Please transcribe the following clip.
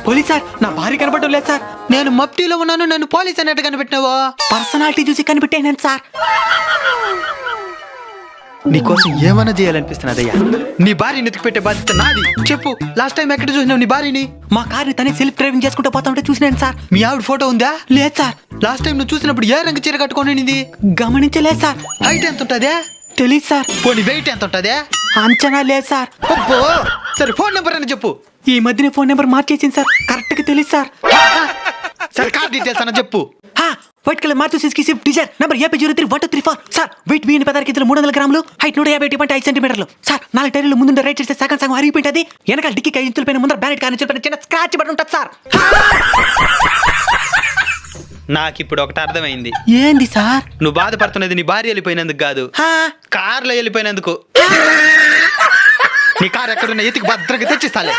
Police sir నా భార్య కనబడడం లేదు సార్. నేను మఫ్టీలో ఉన్నాను, నన్ను పోలీస్ అన్నట్టు కనిపెట్టినావో. పర్సనాలిటీ చూసి కనిపెట్టాను సార్. నీకోసం ఏమైనా చేయాలనిపిస్తున్నదయ్యా. నీ భార్యని ఎత్తుకు పెట్టే బాధ్యత నాది. చెప్పు, లాస్ట్ టైం ఎక్కడ చూసినావు నీ భార్యని? మా కార్ని తనే సెల్ఫ్ డ్రైవింగ్ చేసుకుంటూ పోతా ఉంటే చూసినాను సార్. మీ ఆవిడ ఫోటో ఉందా? లేదు సార్. లాస్ట్ టైం నువ్వు చూసినప్పుడు ఏ రంగు చీర కట్టుకోనింది? గమనించలేదు సార్. హైట్ ఎంత ఉంటుందే? తెలీదు సార్. పోనీ వెయిట్ ఎంత ఉంటుందే? అంచనా లేదు సార్. అబ్బో, సరే ఫోన్ నెంబర్ అని చెప్పు. ఈ మధ్యనే ఫోన్ నెంబర్ మార్చేసింది సార్, కరెక్ట్ గా తెలియదు సార్. సరే కార్ డీటెయిల్స్ అన్న చెప్పు. White colour Maruti Suzuki Swift Dzire number AP031234 sir. Weight మీ 16 కేజీలు 300 గ్రాములు, హైట్ 150.5 సెంటీమీటర్లు సార్. 4 టైర్లు ముందు రైట్ చేస్తే సగం అరిగిపోయింది. వెనకాల డిక్కీ 5 ఇంచుల పైన ముందర బ్యానెట్ కార్ నుంచి చిన్న స్క్రాచ్ పడి ఉంటుంది సార్. నాకు ఇప్పుడు ఒకటి అర్థమైంది. ఏంది సార్? నువ్వు బాధపడుతున్నది నీ భార్య వెళ్ళిపోయినందుకు కాదు, కార్లో వెళ్ళిపోయినందుకు. నీ కారు ఎక్కడున్నా ఎతికి భద్రంగా తెచ్చిస్తాలే.